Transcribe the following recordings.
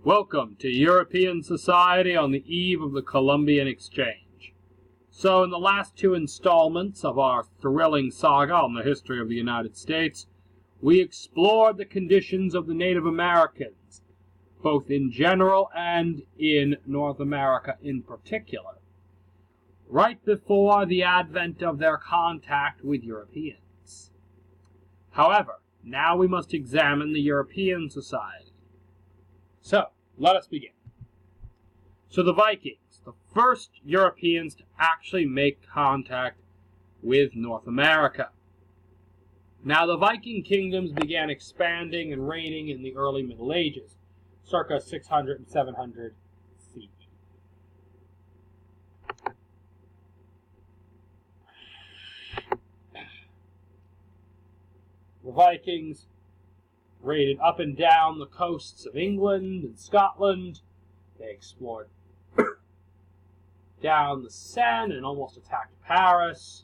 Welcome to European Society on the eve of the Columbian Exchange. So, in the last two installments of our thrilling saga on the history of the United States, we explored the conditions of the Native Americans, both in general and in North America in particular, right before the advent of their contact with Europeans. However, now we must examine the European society. So, let us begin. So the Vikings, the first Europeans to actually make contact with North America. Now the Viking kingdoms began expanding and reigning in the early Middle Ages, circa 600 and 700 CE. The Vikings raided up and down the coasts of England and Scotland. They explored down the Seine and almost attacked Paris.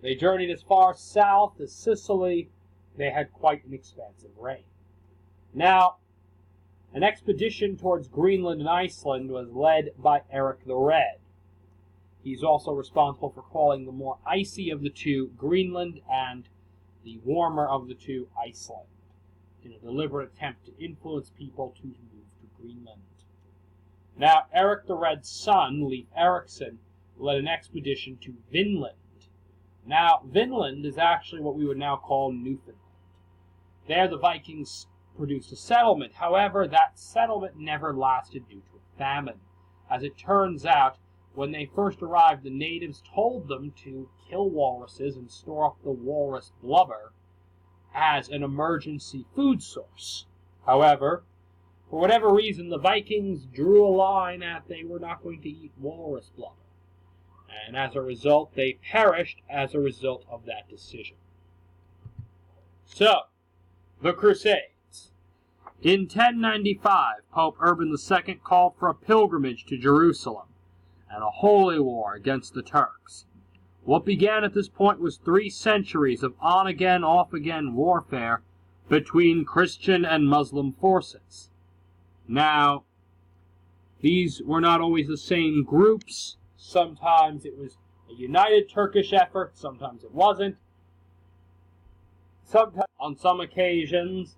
They journeyed as far south as Sicily. They had quite an expansive reign. Now, an expedition towards Greenland and Iceland was led by Eric the Red. He's also responsible for calling the more icy of the two Greenland and the warmer of the two Iceland, in a deliberate attempt to influence people to move to Greenland. Now, Eric the Red's son, Leif Erikson, led an expedition to Vinland. Now, Vinland is actually what we would now call Newfoundland. There, the Vikings produced a settlement. However, that settlement never lasted due to a famine. As it turns out, when they first arrived, the natives told them to kill walruses and store up the walrus blubber as an emergency food source. However, for whatever reason, the Vikings drew a line at they were not going to eat walrus blubber. And as a result, they perished as a result of that decision. So, the Crusades. In 1095, Pope Urban II called for a pilgrimage to Jerusalem and a holy war against the Turks. What began at this point was 3 centuries of on-again, off-again warfare between Christian and Muslim forces. Now, these were not always the same groups. Sometimes it was a united Turkish effort, sometimes it wasn't. On some occasions,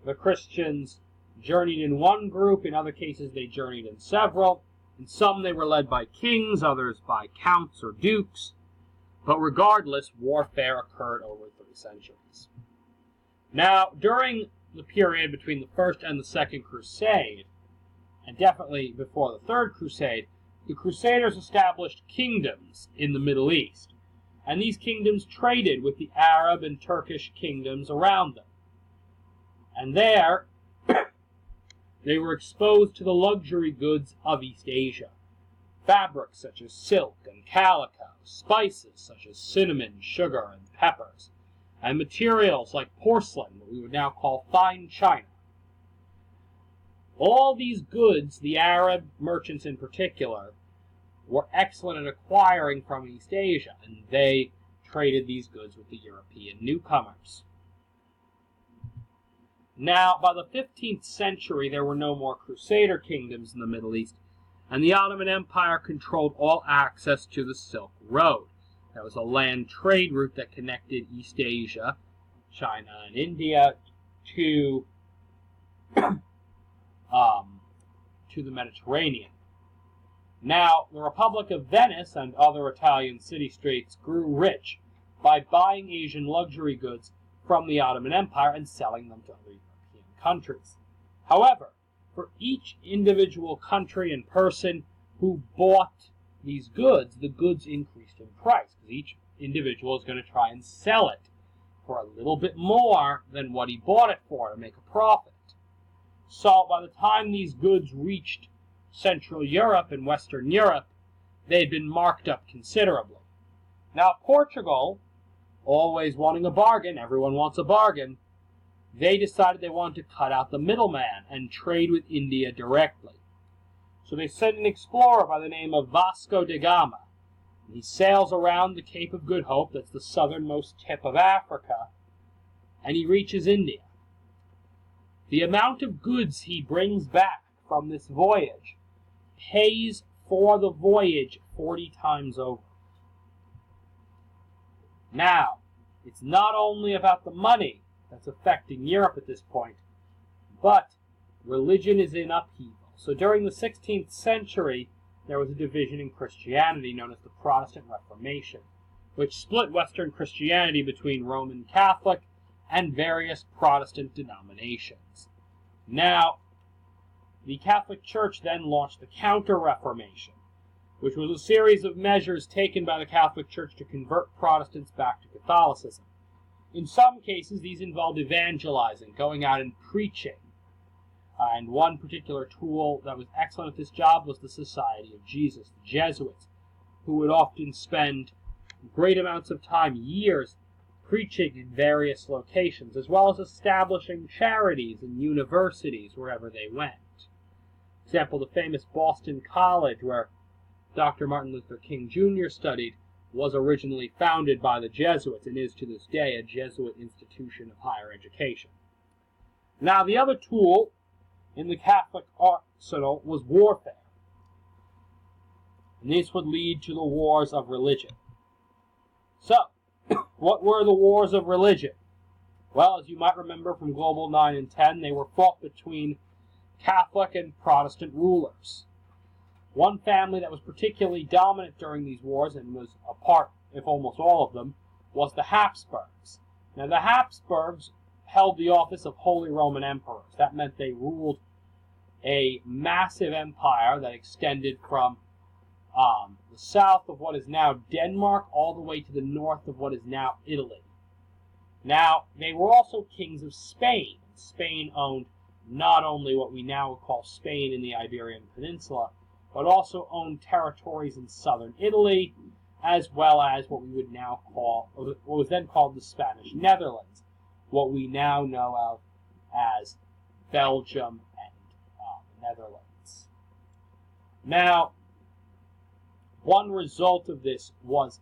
the Christians journeyed in one group, in other cases they journeyed in several. In some they were led by kings, others by counts or dukes. But regardless, warfare occurred over 3 centuries. Now, during the period between the First and the Second Crusade, and definitely before the Third Crusade, the Crusaders established kingdoms in the Middle East, and these kingdoms traded with the Arab and Turkish kingdoms around them. And there, they were exposed to the luxury goods of East Asia. Fabrics such as silk and calico, spices such as cinnamon, sugar, and peppers, and materials like porcelain, what we would now call fine china. All these goods, the Arab merchants in particular, were excellent at acquiring from East Asia, and they traded these goods with the European newcomers. Now, by the 15th century, there were no more Crusader kingdoms in the Middle East, and the Ottoman Empire controlled all access to the Silk Road. That was a land trade route that connected East Asia, China and India, to the Mediterranean. Now, the Republic of Venice and other Italian city-states grew rich by buying Asian luxury goods from the Ottoman Empire and selling them to other European countries. However, for each individual country and person who bought these goods, the goods increased in price, because each individual is going to try and sell it for a little bit more than what he bought it for to make a profit. So by the time these goods reached Central Europe and Western Europe, they had been marked up considerably. Now Portugal, always wanting a bargain, everyone wants a bargain, they decided they wanted to cut out the middleman and trade with India directly. So they sent an explorer by the name of Vasco da Gama. He sails around the Cape of Good Hope, that's the southernmost tip of Africa, and he reaches India. the amount of goods he brings back from this voyage pays for the voyage 40 times over. Now, it's not only about the money that's affecting Europe at this point, but religion is in upheaval. So during the 16th century, there was a division in Christianity known as the Protestant Reformation, which split Western Christianity between Roman Catholic and various Protestant denominations. Now, the Catholic Church then launched the Counter-Reformation, which was a series of measures taken by the Catholic Church to convert Protestants back to Catholicism. In some cases, these involved evangelizing, going out and preaching. And one particular tool that was excellent at this job was the Society of Jesus, the Jesuits, who would often spend great amounts of time, years, preaching in various locations, as well as establishing charities and universities wherever they went. For example, the famous Boston College, where Dr. Martin Luther King Jr. studied, was originally founded by the Jesuits and is to this day a Jesuit institution of higher education. Now, the other tool in the Catholic arsenal was warfare. And this would lead to the wars of religion. So, what were the wars of religion? Well, as you might remember from Global 9 and 10, they were fought between Catholic and Protestant rulers. One family that was particularly dominant during these wars, and was a part, if almost all of them, was the Habsburgs. Now, the Habsburgs held the office of Holy Roman Emperors. That meant they ruled a massive empire that extended from the south of what is now Denmark all the way to the north of what is now Italy. Now, they were also kings of Spain. Spain owned not only what we now call Spain in the Iberian Peninsula, but also owned territories in southern Italy, as well as what we would now call, what was then called the Spanish Netherlands, what we now know of as Belgium and the Netherlands. Now, one result of this was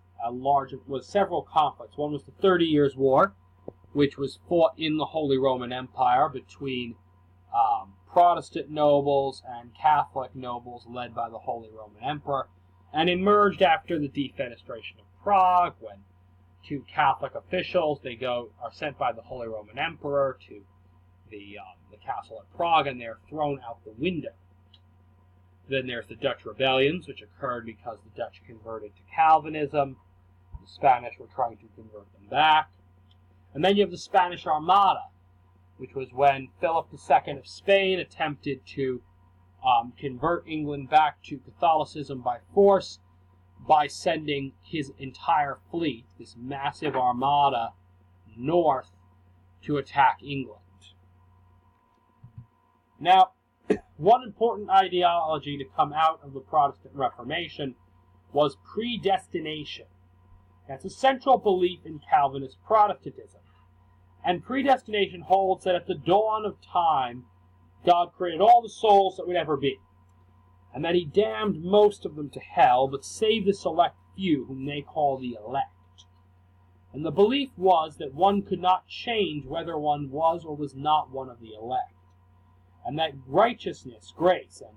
several conflicts. One was the 30 Years' War, which was fought in the Holy Roman Empire between Protestant nobles and Catholic nobles led by the Holy Roman Emperor, and emerged after the defenestration of Prague, when two Catholic officials, are sent by the Holy Roman Emperor to the castle at Prague, and they're thrown out the window. Then there's the Dutch rebellions, which occurred because the Dutch converted to Calvinism. The Spanish were trying to convert them back. And then you have the Spanish Armada, which was when Philip II of Spain attempted to convert England back to Catholicism by force by sending his entire fleet, this massive armada, north to attack England. Now, one important ideology to come out of the Protestant Reformation was predestination. That's a central belief in Calvinist Protestantism. And predestination holds that at the dawn of time, God created all the souls that would ever be, and that he damned most of them to hell, but saved the select few, whom they call the elect. And the belief was that one could not change whether one was or was not one of the elect, and that righteousness, grace, and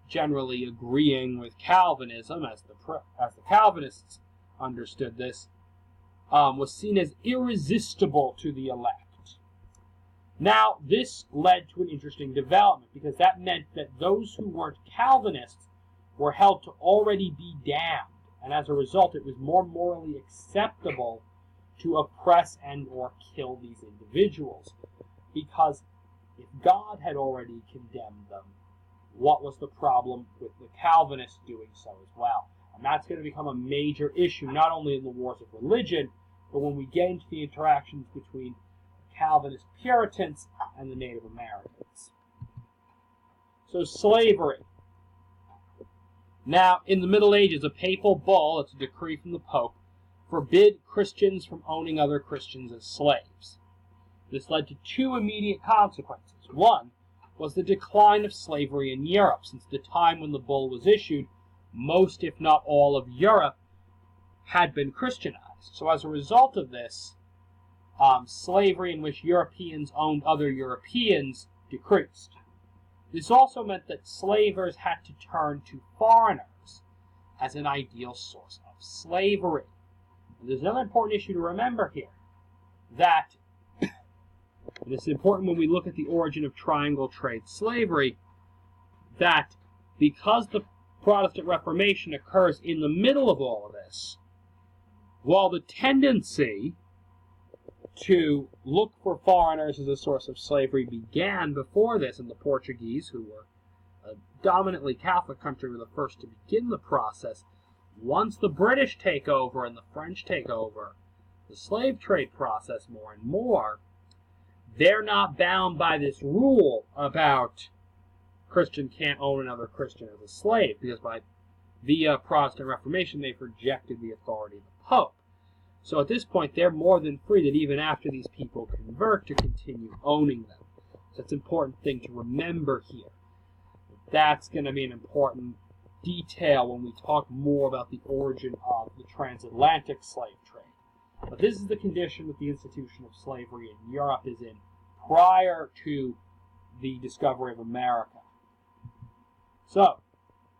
generally agreeing with Calvinism, as the Calvinists understood this, was seen as irresistible to the elect. Now, this led to an interesting development, because that meant that those who weren't Calvinists were held to already be damned, and as a result it was more morally acceptable to oppress and or kill these individuals, because if God had already condemned them, what was the problem with the Calvinists doing so as well? And that's going to become a major issue, not only in the wars of religion, but when we get into the interactions between Calvinist Puritans and the Native Americans. So, slavery. Now, in the Middle Ages, a papal bull, it's a decree from the Pope, forbid Christians from owning other Christians as slaves. This led to two immediate consequences. One was the decline of slavery in Europe. Since the time when the bull was issued, most, if not all, of Europe had been Christianized. So as a result of this, slavery in which Europeans owned other Europeans decreased. This also meant that slavers had to turn to foreigners as an ideal source of slavery. And there's another important issue to remember here, that, and this is important when we look at the origin of triangle trade slavery, that because the Protestant Reformation occurs in the middle of all of this, while the tendency to look for foreigners as a source of slavery began before this, and the Portuguese, who were a dominantly Catholic country, were the first to begin the process. Once the British take over and the French take over the slave trade process more and more, they're not bound by this rule about Christian can't own another Christian as a slave, because by the Protestant Reformation they've rejected the authority of the Pope. So at this point, they're more than free that even after these people convert to continue owning them. So it's an important thing to remember here. That's going to be an important detail when we talk more about the origin of the transatlantic slave trade. But this is the condition that the institution of slavery in Europe is in prior to the discovery of America. So,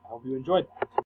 I hope you enjoyed that.